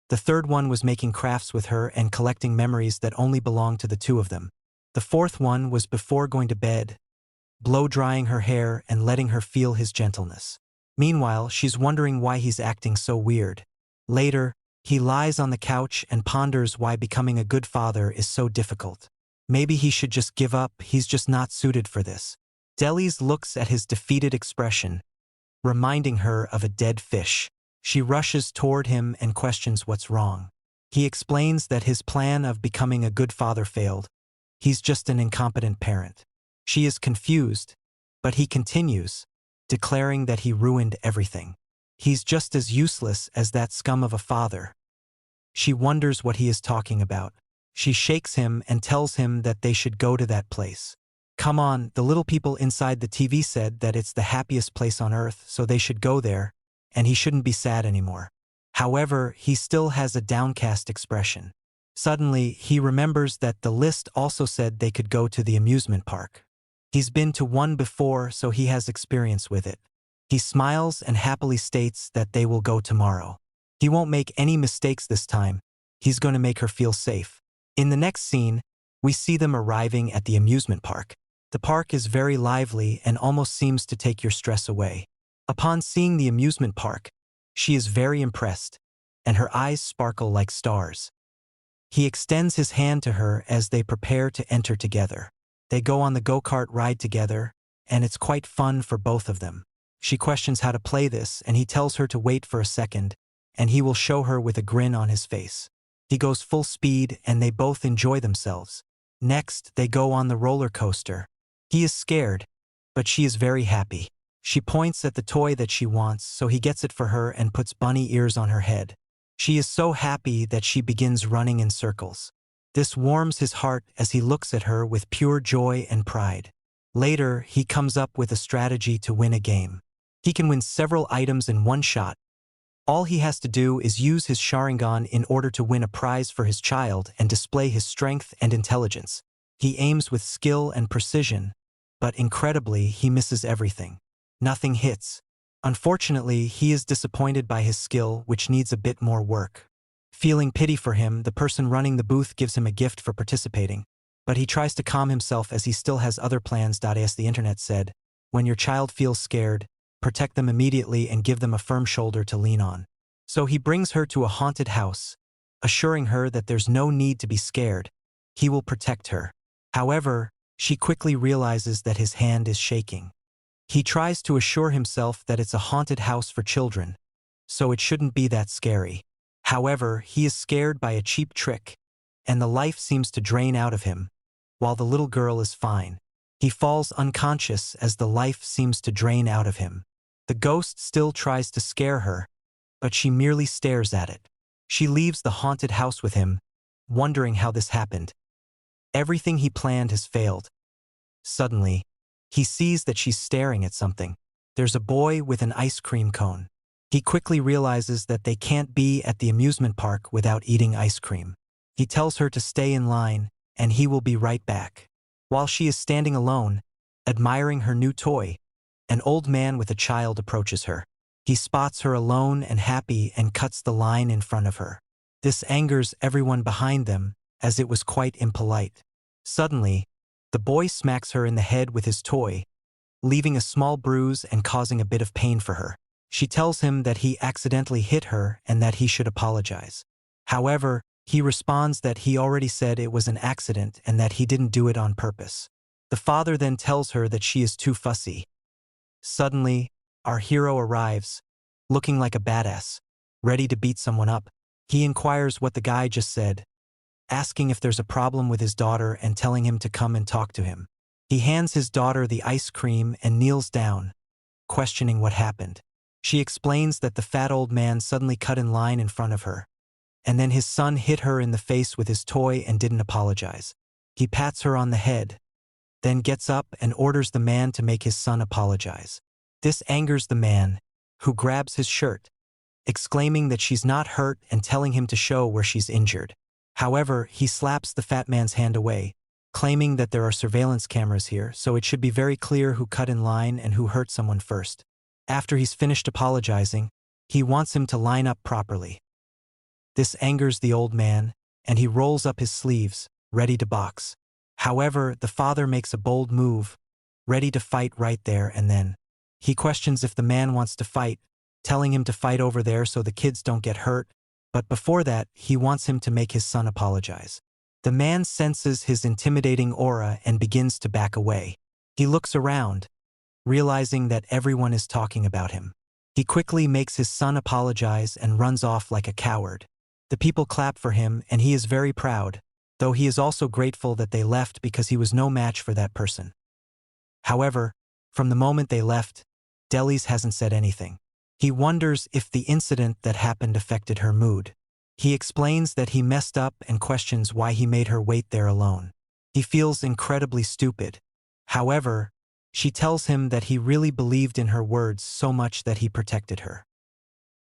The third one was making crafts with her and collecting memories that only belonged to the two of them. The fourth one was before going to bed. blow-drying her hair and letting her feel his gentleness. Meanwhile, she's wondering why he's acting so weird. Later, he lies on the couch and ponders why becoming a good father is so difficult. Maybe he should just give up, he's just not suited for this. Delis looks at his defeated expression, reminding her of a dead fish. She rushes toward him and questions what's wrong. He explains that his plan of becoming a good father failed. He's just an incompetent parent. She is confused, but he continues, declaring that he ruined everything. He's just as useless as that scum of a father. She wonders what he is talking about. She shakes him and tells him that they should go to that place. Come on, the little people inside the TV said that it's the happiest place on earth, so they should go there, and he shouldn't be sad anymore. However, he still has a downcast expression. Suddenly, he remembers that the list also said they could go to the amusement park. He's been to one before, so he has experience with it. He smiles and happily states that they will go tomorrow. He won't make any mistakes this time. He's going to make her feel safe. In the next scene, we see them arriving at the amusement park. The park is very lively and almost seems to take your stress away. Upon seeing the amusement park, she is very impressed, and her eyes sparkle like stars. He extends his hand to her as they prepare to enter together. They go on the go-kart ride together, and it's quite fun for both of them. She questions how to play this, and he tells her to wait for a second, and he will show her with a grin on his face. He goes full speed, and they both enjoy themselves. Next, they go on the roller coaster. He is scared, but she is very happy. She points at the toy that she wants, so he gets it for her and puts bunny ears on her head. She is so happy that she begins running in circles. This warms his heart as he looks at her with pure joy and pride. Later, he comes up with a strategy to win a game. He can win several items in one shot. All he has to do is use his Sharingan in order to win a prize for his child and display his strength and intelligence. He aims with skill and precision, but incredibly, he misses everything. Nothing hits. Unfortunately, he is disappointed by his skill, which needs a bit more work. Feeling pity for him, the person running the booth gives him a gift for participating, but he tries to calm himself as he still has other plans. As the internet said, when your child feels scared, protect them immediately and give them a firm shoulder to lean on. So he brings her to a haunted house, assuring her that there's no need to be scared. He will protect her. However, she quickly realizes that his hand is shaking. He tries to assure himself that it's a haunted house for children, so it shouldn't be that scary. However, he is scared by a cheap trick, and the life seems to drain out of him, while the little girl is fine. He falls unconscious as the life seems to drain out of him. The ghost still tries to scare her, but she merely stares at it. She leaves the haunted house with him, wondering how this happened. Everything he planned has failed. Suddenly, he sees that she's staring at something. There's a boy with an ice cream cone. He quickly realizes that they can't be at the amusement park without eating ice cream. He tells her to stay in line, and he will be right back. While she is standing alone, admiring her new toy, an old man with a child approaches her. He spots her alone and happy and cuts the line in front of her. This angers everyone behind them, as it was quite impolite. Suddenly, the boy smacks her in the head with his toy, leaving a small bruise and causing a bit of pain for her. She tells him that he accidentally hit her and that he should apologize. However, he responds that he already said it was an accident and that he didn't do it on purpose. The father then tells her that she is too fussy. Suddenly, our hero arrives, looking like a badass, ready to beat someone up. He inquires what the guy just said, asking if there's a problem with his daughter and telling him to come and talk to him. He hands his daughter the ice cream and kneels down, questioning what happened. She explains that the fat old man suddenly cut in line in front of her, and then his son hit her in the face with his toy and didn't apologize. He pats her on the head, then gets up and orders the man to make his son apologize. This angers the man, who grabs his shirt, exclaiming that she's not hurt and telling him to show where she's injured. However, he slaps the fat man's hand away, claiming that there are surveillance cameras here, so it should be very clear who cut in line and who hurt someone first. After he's finished apologizing, he wants him to line up properly. This angers the old man, and he rolls up his sleeves, ready to box. However, the father makes a bold move, ready to fight right there and then. He questions if the man wants to fight, telling him to fight over there so the kids don't get hurt, but before that, he wants him to make his son apologize. The man senses his intimidating aura and begins to back away. He looks around, realizing that everyone is talking about him. He quickly makes his son apologize and runs off like a coward. The people clap for him and he is very proud, though he is also grateful that they left because he was no match for that person. However, from the moment they left, Delis hasn't said anything. He wonders if the incident that happened affected her mood. He explains that he messed up and questions why he made her wait there alone. He feels incredibly stupid. However, she tells him that he really believed in her words so much that he protected her.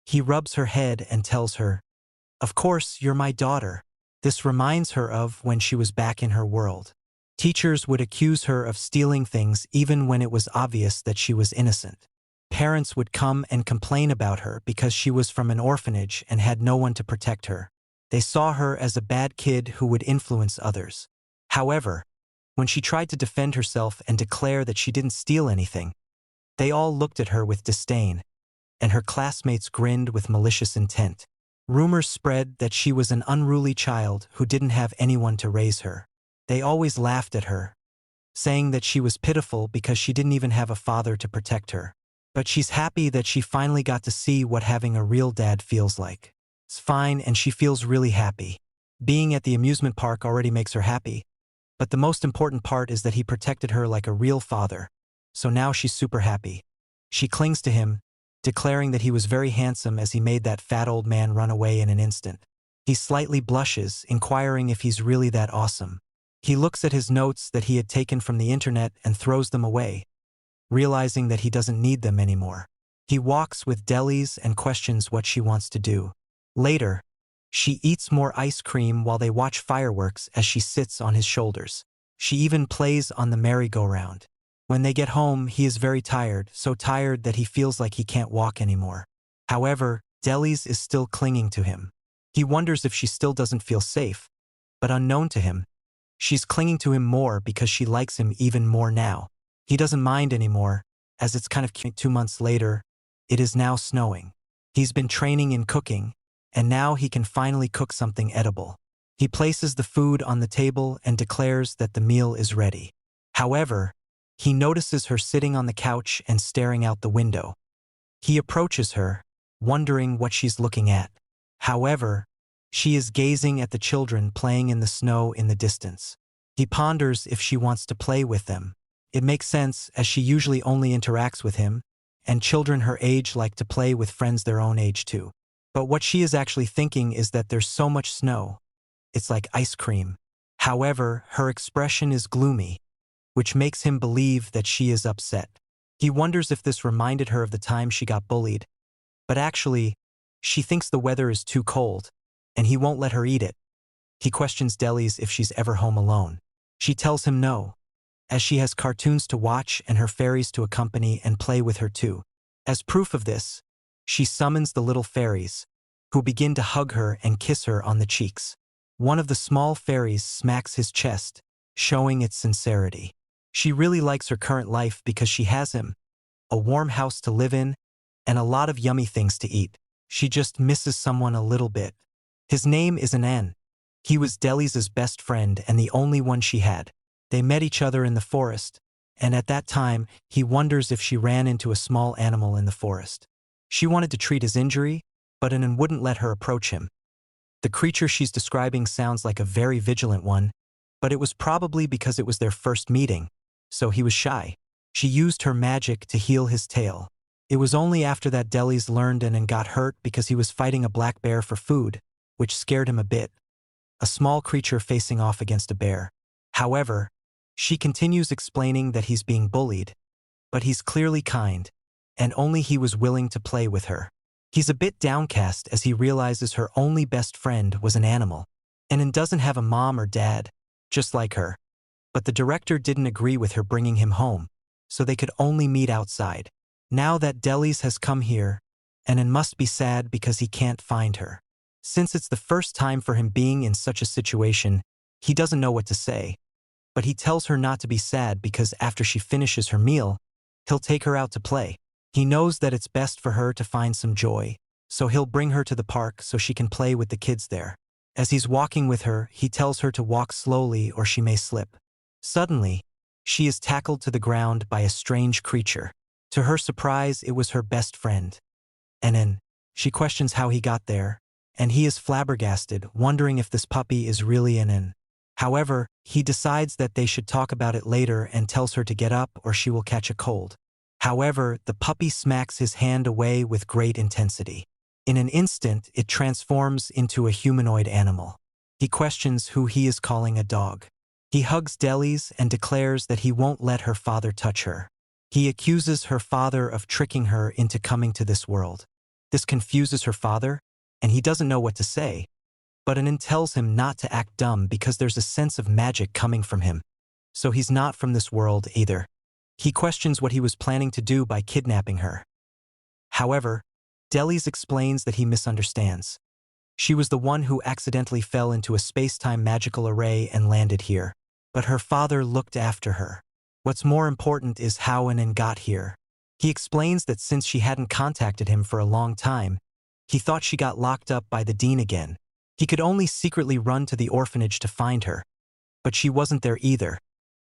He rubs her head and tells her, "Of course, you're my daughter." This reminds her of when she was back in her world. Teachers would accuse her of stealing things even when it was obvious that she was innocent. Parents would come and complain about her because she was from an orphanage and had no one to protect her. They saw her as a bad kid who would influence others. However, when she tried to defend herself and declare that she didn't steal anything, they all looked at her with disdain, and her classmates grinned with malicious intent. Rumors spread that she was an unruly child who didn't have anyone to raise her. They always laughed at her, saying that she was pitiful because she didn't even have a father to protect her. But she's happy that she finally got to see what having a real dad feels like. It's fine and she feels really happy. Being at the amusement park already makes her happy, but the most important part is that he protected her like a real father, so now she's super happy. She clings to him, declaring that he was very handsome as he made that fat old man run away in an instant. He slightly blushes, inquiring if he's really that awesome. He looks at his notes that he had taken from the internet and throws them away, realizing that he doesn't need them anymore. He walks with Delis and questions what she wants to do. Later, she eats more ice cream while they watch fireworks as she sits on his shoulders. She even plays on the merry-go-round. When they get home, he is very tired, so tired that he feels like he can't walk anymore. However, Delis is still clinging to him. He wonders if she still doesn't feel safe, but unknown to him, she's clinging to him more because she likes him even more now. He doesn't mind anymore, as it's kind of cute. 2 months later, it is now snowing. He's been training in cooking, and now he can finally cook something edible. He places the food on the table and declares that the meal is ready. However, he notices her sitting on the couch and staring out the window. He approaches her, wondering what she's looking at. However, she is gazing at the children playing in the snow in the distance. He ponders if she wants to play with them. It makes sense, as she usually only interacts with him, and children her age like to play with friends their own age too. But what she is actually thinking is that there's so much snow. It's like ice cream. However, her expression is gloomy, which makes him believe that she is upset. He wonders if this reminded her of the time she got bullied, but actually, she thinks the weather is too cold, and he won't let her eat it. He questions Delis if she's ever home alone. She tells him no, as she has cartoons to watch and her fairies to accompany and play with her too. As proof of this, she summons the little fairies, who begin to hug her and kiss her on the cheeks. One of the small fairies smacks his chest, showing its sincerity. She really likes her current life because she has him, a warm house to live in, and a lot of yummy things to eat. She just misses someone a little bit. His name is Anan. He was Delis's best friend and the only one she had. They met each other in the forest, and at that time, he wonders if she ran into a small animal in the forest. She wanted to treat his injury, but Anan wouldn't let her approach him. The creature she's describing sounds like a very vigilant one, but it was probably because it was their first meeting, so he was shy. She used her magic to heal his tail. It was only after that Delis learned and got hurt because he was fighting a black bear for food, which scared him a bit. A small creature facing off against a bear. However, she continues explaining that he's being bullied, but he's clearly kind, and only he was willing to play with her. He's a bit downcast as he realizes her only best friend was an animal, and doesn't have a mom or dad, just like her. But the director didn't agree with her bringing him home, so they could only meet outside. Now that Delis has come here, Anan must be sad because he can't find her. Since it's the first time for him being in such a situation, he doesn't know what to say. but he tells her not to be sad because after she finishes her meal, he'll take her out to play. He knows that it's best for her to find some joy, so he'll bring her to the park so she can play with the kids there. As he's walking with her, he tells her to walk slowly or she may slip. Suddenly, she is tackled to the ground by a strange creature. To her surprise, it was her best friend. And then, she questions how he got there, and he is flabbergasted, wondering if this puppy is really an. However, he decides that they should talk about it later and tells her to get up or she will catch a cold. However, the puppy smacks his hand away with great intensity. In an instant, it transforms into a humanoid animal. He questions who he is calling a dog. He hugs Delis and declares that he won't let her father touch her. He accuses her father of tricking her into coming to this world. This confuses her father, and he doesn't know what to say. But Anan tells him not to act dumb because there's a sense of magic coming from him. So he's not from this world either. He questions what he was planning to do by kidnapping her. However, Delis explains that he misunderstands. She was the one who accidentally fell into a space-time magical array and landed here. But her father looked after her. What's more important is how Anan got here. He explains that since she hadn't contacted him for a long time, he thought she got locked up by the dean again. He could only secretly run to the orphanage to find her. But she wasn't there either.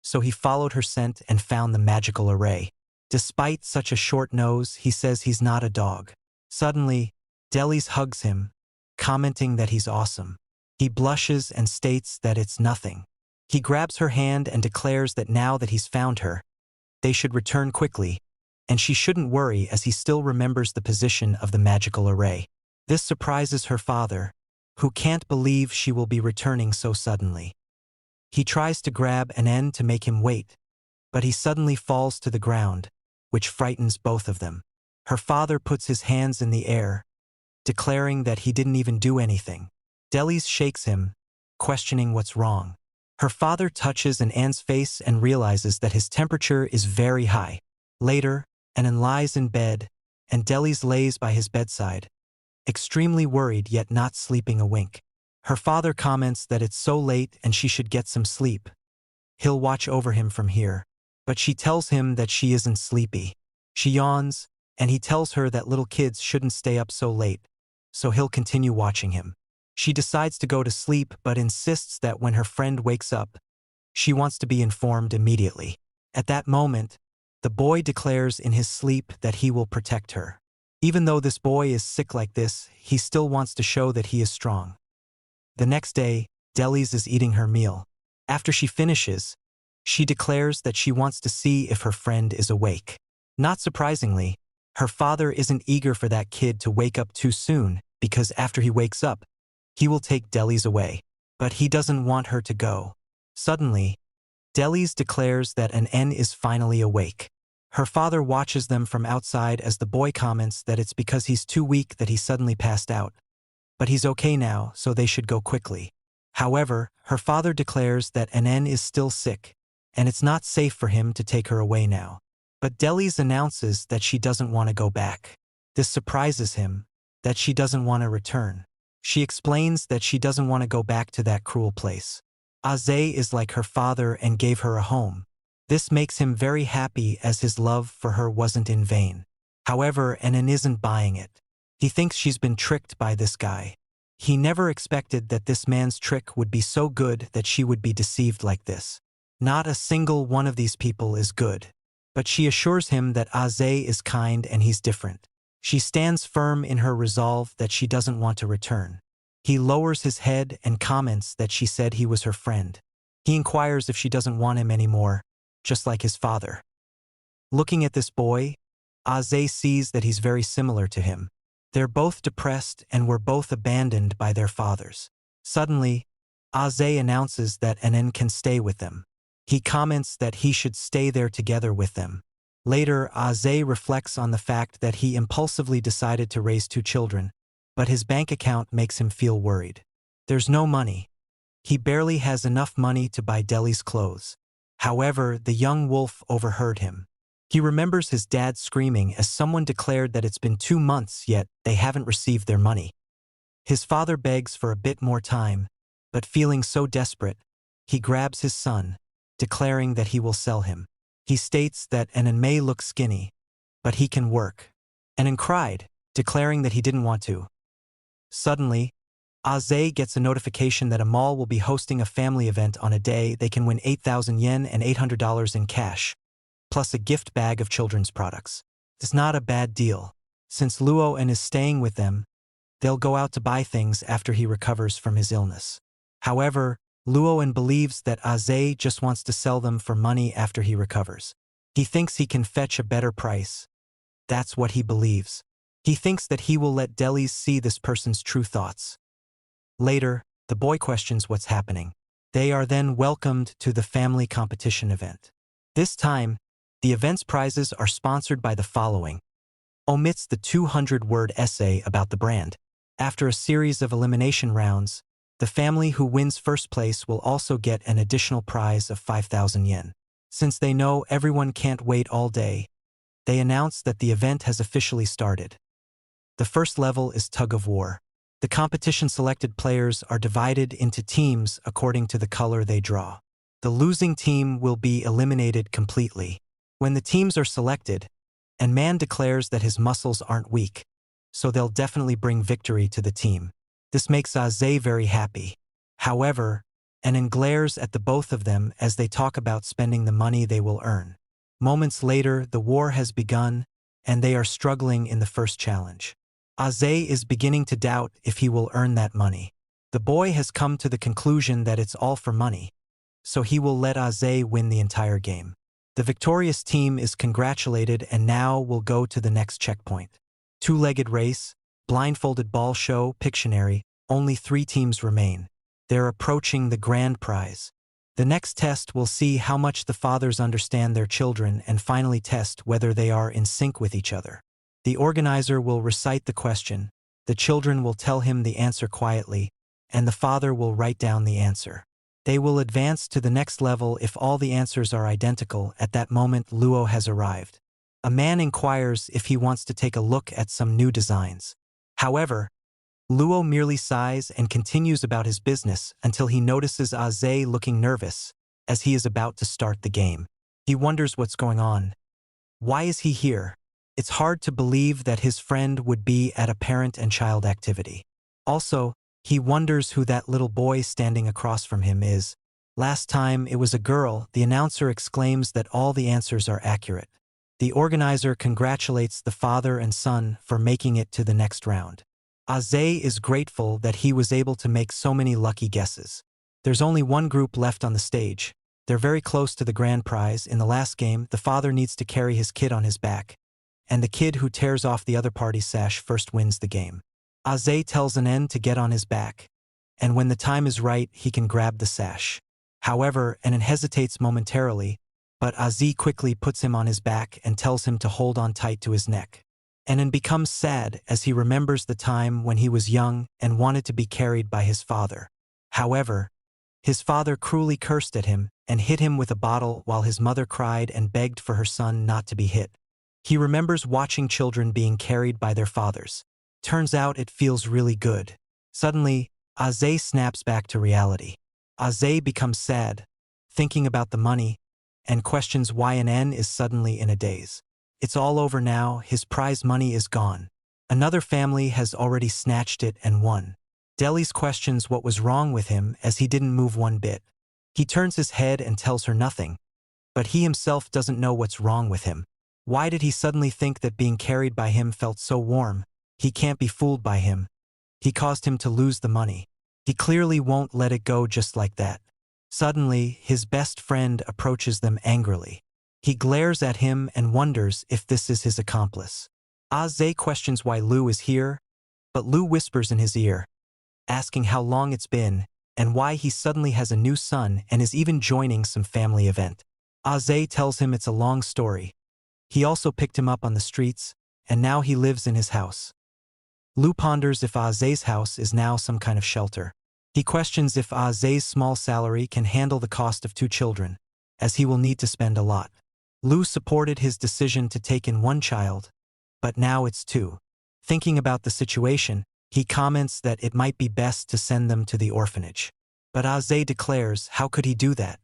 So he followed her scent and found the magical array. Despite such a short nose, he says he's not a dog. Suddenly, Delis hugs him, commenting that he's awesome. He blushes and states that it's nothing. He grabs her hand and declares that now that he's found her, they should return quickly, and she shouldn't worry as he still remembers the position of the magical array. This surprises her father, who can't believe she will be returning so suddenly. He tries to grab Anan to make him wait, but he suddenly falls to the ground, which frightens both of them. Her father puts his hands in the air, declaring that he didn't even do anything. Delis shakes him, questioning what's wrong. Her father touches Anan's face and realizes that his temperature is very high. Later, Anan lies in bed, and Delis lays by his bedside, extremely worried yet not sleeping a wink. Her father comments that it's so late and she should get some sleep. He'll watch over him from here. But she tells him that she isn't sleepy. She yawns, and he tells her that little kids shouldn't stay up so late, so he'll continue watching him. She decides to go to sleep but insists that when her friend wakes up, she wants to be informed immediately. At that moment, the boy declares in his sleep that he will protect her. Even though this boy is sick like this, he still wants to show that he is strong. The next day, Delis is eating her meal. After she finishes, she declares that she wants to see if her friend is awake. Not surprisingly, her father isn't eager for that kid to wake up too soon because after he wakes up, he will take Delis away. But he doesn't want her to go. Suddenly, Delis declares that Anan is finally awake. Her father watches them from outside as the boy comments that it's because he's too weak that he suddenly passed out. But he's okay now, so they should go quickly. However, her father declares that Anan is still sick, and it's not safe for him to take her away now. But Delis announces that she doesn't want to go back. This surprises him, that she doesn't want to return. She explains that she doesn't want to go back to that cruel place. Aze is like her father and gave her a home. This makes him very happy as his love for her wasn't in vain. However, Anan isn't buying it. He thinks she's been tricked by this guy. He never expected that this man's trick would be so good that she would be deceived like this. Not a single one of these people is good. But she assures him that Aze is kind and he's different. She stands firm in her resolve that she doesn't want to return. He lowers his head and comments that she said he was her friend. He inquires if she doesn't want him anymore, just like his father. Looking at this boy, Aze sees that he's very similar to him. They're both depressed and were both abandoned by their fathers. Suddenly, Aze announces that Anan can stay with them. He comments that he should stay there together with them. Later, Aze reflects on the fact that he impulsively decided to raise 2 children, but his bank account makes him feel worried. There's no money. He barely has enough money to buy Delis clothes. However, the young wolf overheard him. He remembers his dad screaming as someone declared that it's been 2 months yet they haven't received their money. His father begs for a bit more time, but feeling so desperate, he grabs his son, declaring that he will sell him. He states that Anan may look skinny, but he can work. Anan cried, declaring that he didn't want to. Suddenly, Aze gets a notification that a mall will be hosting a family event on a day they can win 8,000 yen and $800 in cash, plus a gift bag of children's products. It's not a bad deal. Since Luo-en is staying with them, they'll go out to buy things after he recovers from his illness. However, Luo-en believes that Aze just wants to sell them for money after he recovers. He thinks he can fetch a better price. That's what he believes. He thinks that he will let delis see this person's true thoughts. Later, the boy questions what's happening. They are then welcomed to the family competition event. This time, the event's prizes are sponsored by the following. Omits the 200-word essay about the brand. After a series of elimination rounds, the family who wins first place will also get an additional prize of 5,000 yen. Since they know everyone can't wait all day, they announce that the event has officially started. The first level is tug of war. The competition-selected players are divided into teams according to the color they draw. The losing team will be eliminated completely. When the teams are selected, a man declares that his muscles aren't weak, so they'll definitely bring victory to the team. This makes Aze very happy. However, Anan glares at the both of them as they talk about spending the money they will earn. Moments later, the war has begun, and they are struggling in the first challenge. Aze is beginning to doubt if he will earn that money. The boy has come to the conclusion that it's all for money, so he will let Aze win the entire game. The victorious team is congratulated and now will go to the next checkpoint. Two-legged race, blindfolded ball show, Pictionary, only 3 teams remain. They're approaching the grand prize. The next test will see how much the fathers understand their children and finally test whether they are in sync with each other. The organizer will recite the question, the children will tell him the answer quietly, and the father will write down the answer. They will advance to the next level if all the answers are identical. At that moment, Luo has arrived. A man inquires if he wants to take a look at some new designs. However, Luo merely sighs and continues about his business until he notices Aze looking nervous as he is about to start the game. He wonders what's going on. Why is he here? It's hard to believe that his friend would be at a parent and child activity. Also, he wonders who that little boy standing across from him is. Last time it was a girl. The announcer exclaims that all the answers are accurate. The organizer congratulates the father and son for making it to the next round. Aze is grateful that he was able to make so many lucky guesses. There's only one group left on the stage. They're very close to the grand prize. In the last game, the father needs to carry his kid on his back, and the kid who tears off the other party's sash first wins the game. Aze tells Anan to get on his back, and when the time is right, he can grab the sash. However, Anan hesitates momentarily, but Aze quickly puts him on his back and tells him to hold on tight to his neck. Anan becomes sad as he remembers the time when he was young and wanted to be carried by his father. However, his father cruelly cursed at him and hit him with a bottle while his mother cried and begged for her son not to be hit. He remembers watching children being carried by their fathers. Turns out it feels really good. Suddenly, Aze snaps back to reality. Aze becomes sad, thinking about the money, and questions why Anan is suddenly in a daze. It's all over now. His prize money is gone. Another family has already snatched it and won. Delis questions what was wrong with him as he didn't move one bit. He turns his head and tells her nothing, but he himself doesn't know what's wrong with him. Why did he suddenly think that being carried by him felt so warm? He can't be fooled by him. He caused him to lose the money. He clearly won't let it go just like that. Suddenly, his best friend approaches them angrily. He glares at him and wonders if this is his accomplice. Aze questions why Lu is here, but Lu whispers in his ear, asking how long it's been and why he suddenly has a new son and is even joining some family event. Aze tells him it's a long story. He also picked him up on the streets, and now he lives in his house. Lu ponders if Aze's house is now some kind of shelter. He questions if Aze's small salary can handle the cost of 2 children, as he will need to spend a lot. Lu supported his decision to take in 1 child, but now it's 2. Thinking about the situation, he comments that it might be best to send them to the orphanage. But Aze declares how could he do that?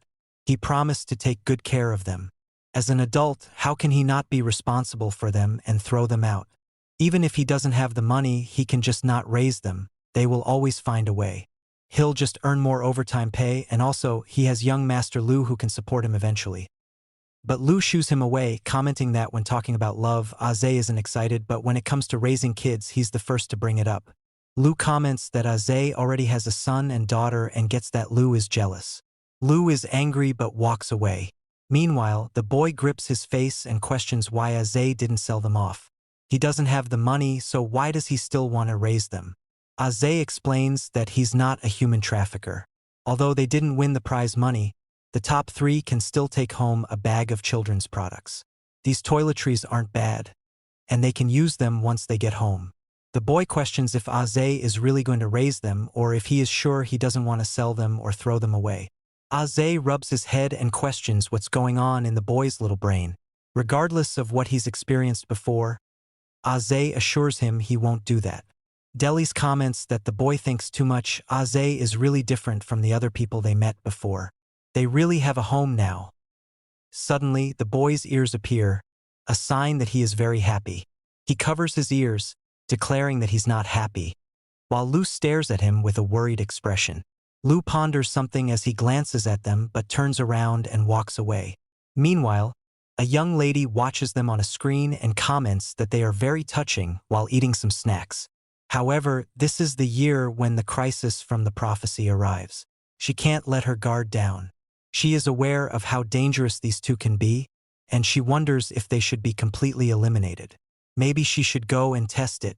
He promised to take good care of them. As an adult, how can he not be responsible for them and throw them out? Even if he doesn't have the money, he can just not raise them. They will always find a way. He'll just earn more overtime pay, and also, he has young Master Lu who can support him eventually. But Lu shoos him away, commenting that when talking about love, Aze isn't excited, but when it comes to raising kids, he's the first to bring it up. Lu comments that Aze already has a son and daughter and gets that Lu is jealous. Lu is angry but walks away. Meanwhile, the boy grips his face and questions why Aze didn't sell them off. He doesn't have the money, so why does he still want to raise them? Aze explains that he's not a human trafficker. Although they didn't win the prize money, the top 3 can still take home a bag of children's products. These toiletries aren't bad, and they can use them once they get home. The boy questions if Aze is really going to raise them or if he is sure he doesn't want to sell them or throw them away. Aze rubs his head and questions what's going on in the boy's little brain. Regardless of what he's experienced before, Aze assures him he won't do that. Deli's comments that the boy thinks too much. Aze is really different from the other people they met before. They really have a home now. Suddenly, the boy's ears appear, a sign that he is very happy. He covers his ears, declaring that he's not happy, while Lu stares at him with a worried expression. Lu ponders something as he glances at them but turns around and walks away. Meanwhile, a young lady watches them on a screen and comments that they are very touching while eating some snacks. However, this is the year when the crisis from the prophecy arrives. She can't let her guard down. She is aware of how dangerous these two can be, and she wonders if they should be completely eliminated. Maybe she should go and test it,